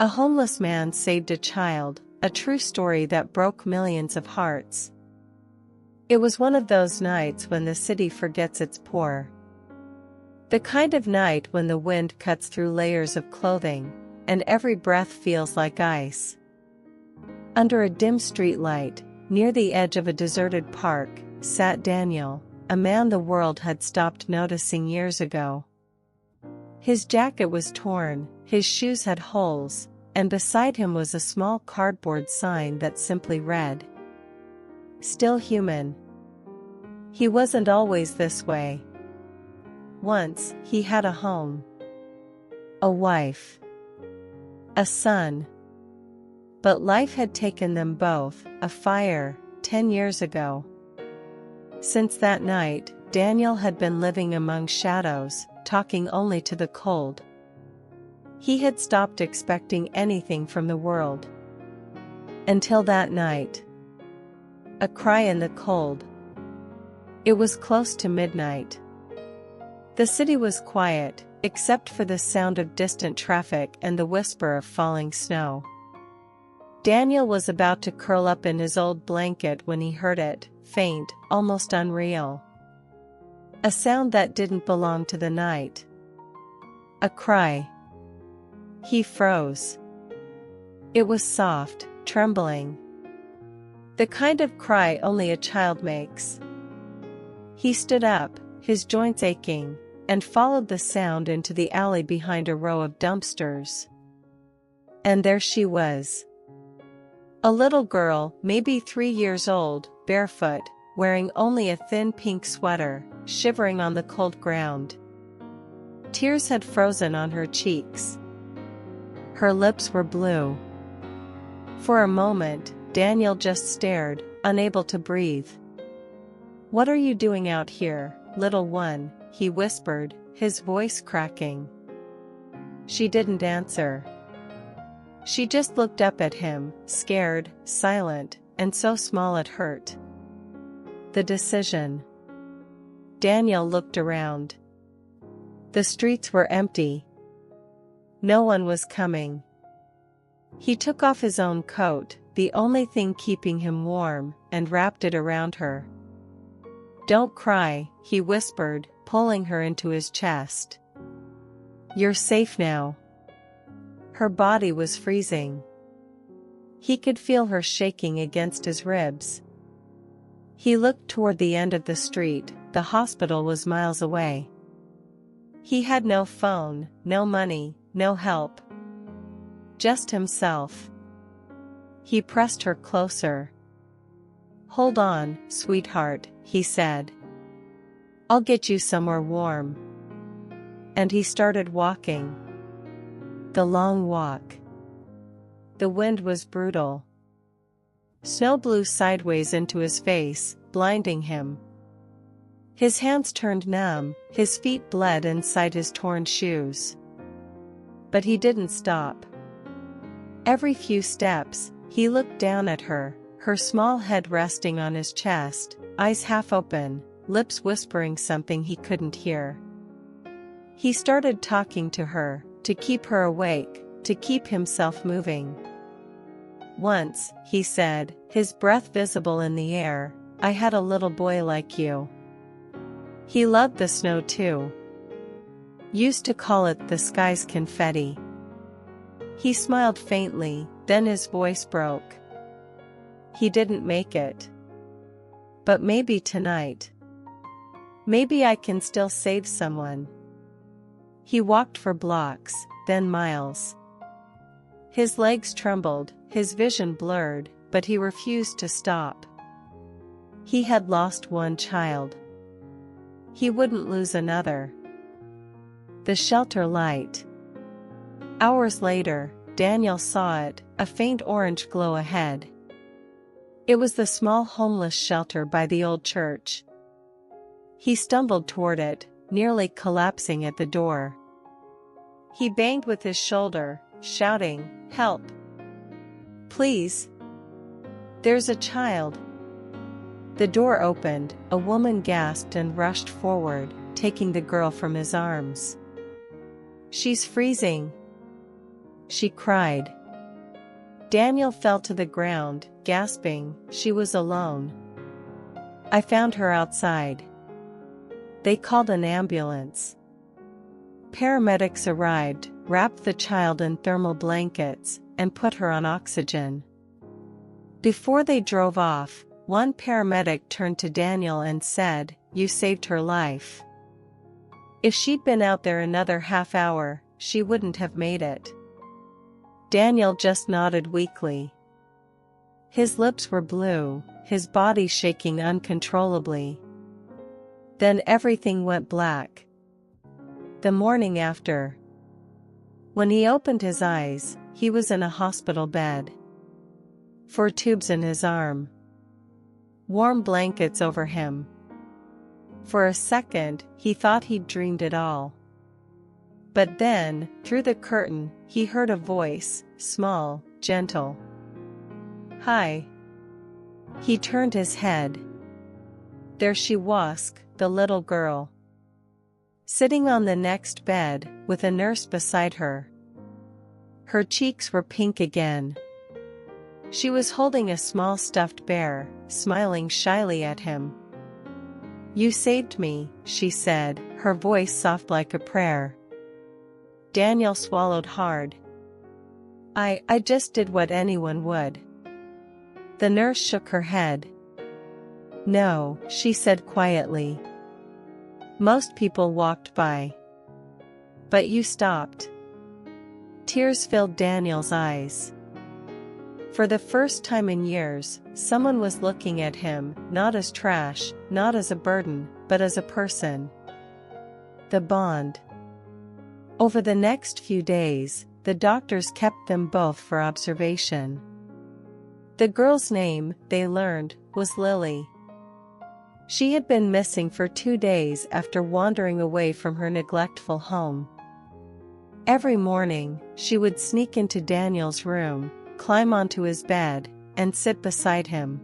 A homeless man saved a child, a true story that broke millions of hearts. It was one of those nights when the city forgets its poor. The kind of night when the wind cuts through layers of clothing, and every breath feels like ice. Under a dim streetlight, near the edge of a deserted park, sat Daniel, a man the world had stopped noticing years ago. His jacket was torn, his shoes had holes, and beside him was a small cardboard sign that simply read, "Still human." He wasn't always this way. Once, he had a home, a wife, a son. But life had taken them both, a fire, 10 years ago. Since that night, Daniel had been living among shadows, talking only to the cold. He had stopped expecting anything from the world. Until that night. A cry in the cold. It was close to midnight. The city was quiet, except for the sound of distant traffic and the whisper of falling snow. Daniel was about to curl up in his old blanket when he heard it, faint, almost unreal. A sound that didn't belong to the night. A cry. He froze. It was soft, trembling. The kind of cry only a child makes. He stood up, his joints aching, and followed the sound into the alley behind a row of dumpsters. And there she was. A little girl, maybe 3 years old, barefoot, wearing only a thin pink sweater, shivering on the cold ground. Tears had frozen on her cheeks. Her lips were blue. For a moment, Daniel just stared, unable to breathe. "What are you doing out here, little one?" he whispered, his voice cracking. She didn't answer. She just looked up at him, scared, silent, and so small it hurt. The decision. Daniel looked around. The streets were empty. No one was coming. He took off his own coat, the only thing keeping him warm, and wrapped it around her. "Don't cry," he whispered, pulling her into his chest. "You're safe now." Her body was freezing. He could feel her shaking against his ribs. He looked toward the end of the street. The hospital was miles away. He had no phone, no money, no help. Just himself. He pressed her closer. "Hold on, sweetheart," he said. "I'll get you somewhere warm." And he started walking. The long walk. The wind was brutal. Snow blew sideways into his face, blinding him. His hands turned numb, his feet bled inside his torn shoes. But he didn't stop. Every few steps, he looked down at her, her small head resting on his chest, eyes half open, lips whispering something he couldn't hear. He started talking to her, to keep her awake, to keep himself moving. "Once," he said, his breath visible in the air, "I had a little boy like you. He loved the snow too. Used to call it the sky's confetti." He smiled faintly, then his voice broke. "He didn't make it. But maybe tonight. Maybe I can still save someone." He walked for blocks, then miles. His legs trembled, his vision blurred, but he refused to stop. He had lost one child. He wouldn't lose another. The shelter light. Hours later, Daniel saw it, a faint orange glow ahead. It was the small homeless shelter by the old church. He stumbled toward it, nearly collapsing at the door. He banged with his shoulder, shouting, "Help! Please! There's a child!" The door opened, a woman gasped and rushed forward, taking the girl from his arms. "She's freezing!" she cried. Daniel fell to the ground, gasping. She was alone. I found her outside. They called an ambulance. Paramedics arrived, wrapped the child in thermal blankets, and put her on oxygen. Before they drove off, one paramedic turned to Daniel and said, "You saved her life. If she'd been out there another half hour, she wouldn't have made it." Daniel just nodded weakly. His lips were blue, his body shaking uncontrollably. Then everything went black. The morning after. When he opened his eyes, he was in a hospital bed. 4 tubes in his arm. Warm blankets over him. For a second, he thought he'd dreamed it all. But then, through the curtain, he heard a voice, small, gentle. "Hi." He turned his head. There she was, the little girl. Sitting on the next bed, with a nurse beside her. Her cheeks were pink again. She was holding a small stuffed bear, smiling shyly at him. "You saved me," she said, her voice soft like a prayer. Daniel swallowed hard. I just did what anyone would." The nurse shook her head. "No," she said quietly. "Most people walked by. But you stopped." Tears filled Daniel's eyes. For the first time in years, someone was looking at him, not as trash, not as a burden, but as a person. The bond. Over the next few days, the doctors kept them both for observation. The girl's name, they learned, was Lily. She had been missing for 2 days after wandering away from her neglectful home. Every morning, she would sneak into Daniel's room, climb onto his bed, and sit beside him.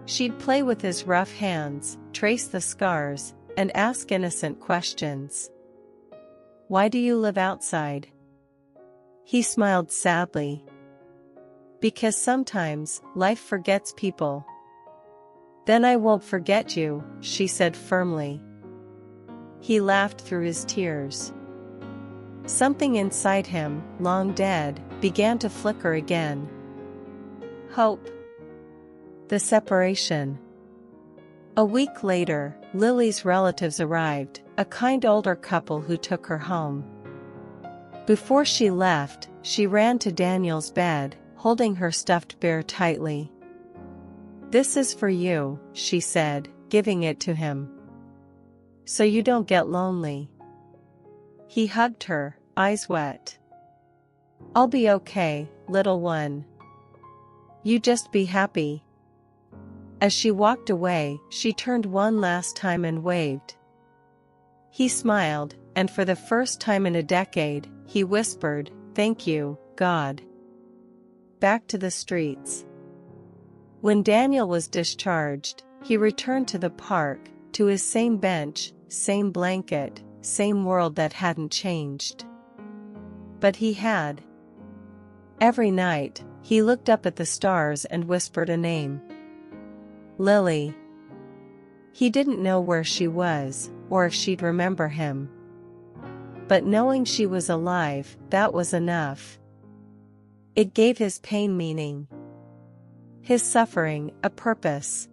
She'd play with his rough hands, trace the scars, and ask innocent questions. "Why do you live outside?" He smiled sadly. "Because sometimes, life forgets people." "Then I won't forget you," she said firmly. He laughed through his tears. Something inside him, long dead, began to flicker again. Hope. The separation. A week later, Lily's relatives arrived, a kind older couple who took her home. Before she left, she ran to Daniel's bed, holding her stuffed bear tightly. "This is for you," she said, giving it to him. "So you don't get lonely." He hugged her, eyes wet. "I'll be okay, little one. You just be happy." As she walked away, she turned one last time and waved. He smiled, and for the first time in a decade, he whispered, "Thank you, God." Back to the streets. When Daniel was discharged, he returned to the park, to his same bench, same blanket, same world that hadn't changed. But he had. Every night, he looked up at the stars and whispered a name. Lily. He didn't know where she was, or if she'd remember him. But knowing she was alive, that was enough. It gave his pain meaning. His suffering, a purpose.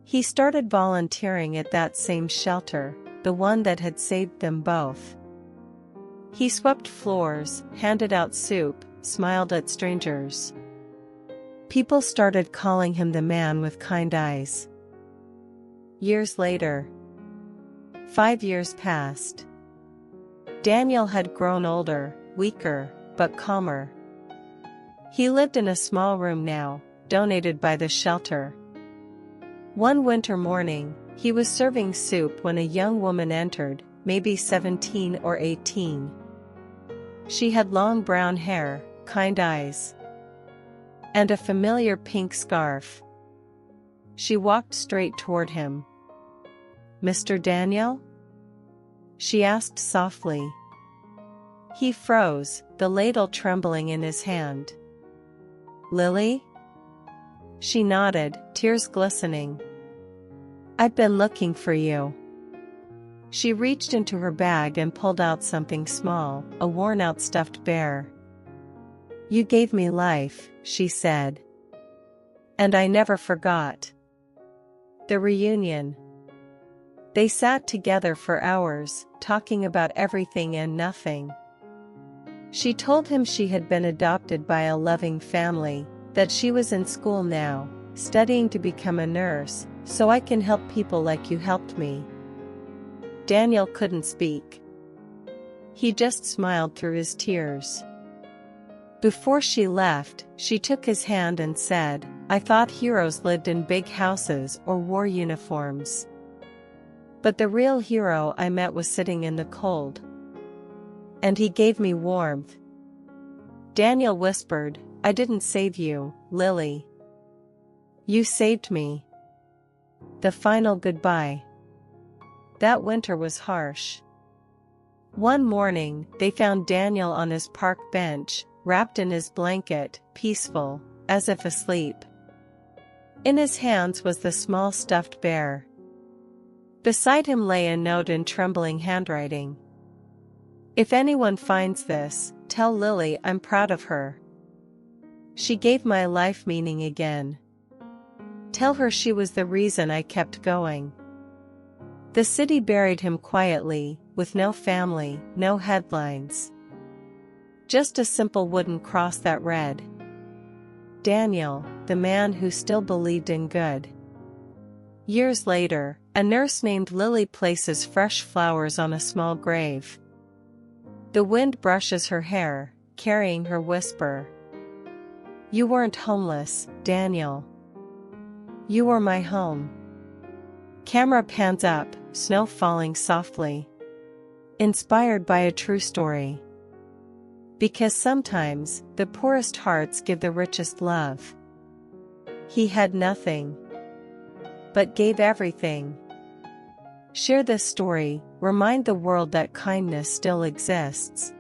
He started volunteering at that same shelter, the one that had saved them both. He swept floors, handed out soup, smiled at strangers. People started calling him the man with kind eyes. Years later. 5 years passed. Daniel had grown older, weaker, but calmer. He lived in a small room now, donated by the shelter. One winter morning, he was serving soup when a young woman entered, maybe 17 or 18. She had long brown hair, kind eyes, and a familiar pink scarf. She walked straight toward him. "Mr. Daniel?" she asked softly. He froze, the ladle trembling in his hand. Lily? She nodded, tears glistening. I've been looking for you. She reached into her bag and pulled out something small, a worn-out stuffed bear. You gave me life, she said. And I never forgot. The reunion. They sat together for hours, talking about everything and nothing. She told him she had been adopted by a loving family, that she was in school now, studying to become a nurse, so I can help people like you helped me. Daniel couldn't speak. He just smiled through his tears. Before she left, she took his hand and said, I thought heroes lived in big houses or wore uniforms. But the real hero I met was sitting in the cold. And he gave me warmth. Daniel whispered, I didn't save you, Lily. You saved me. The final goodbye. That winter was harsh. One morning, they found Daniel on his park bench, wrapped in his blanket, peaceful, as if asleep. In his hands was the small stuffed bear. Beside him lay a note in trembling handwriting. If anyone finds this, tell Lily I'm proud of her. She gave my life meaning again. Tell her she was the reason I kept going. The city buried him quietly, with no family, no headlines. Just a simple wooden cross that read, Daniel, the man who still believed in good. Years later, a nurse named Lily places fresh flowers on a small grave. The wind brushes her hair, carrying her whisper. You weren't homeless, Daniel. You were my home. Camera pans up, snow falling softly. Inspired by a true story. Because sometimes, the poorest hearts give the richest love. He had nothing, but gave everything. Share this story, remind the world that kindness still exists.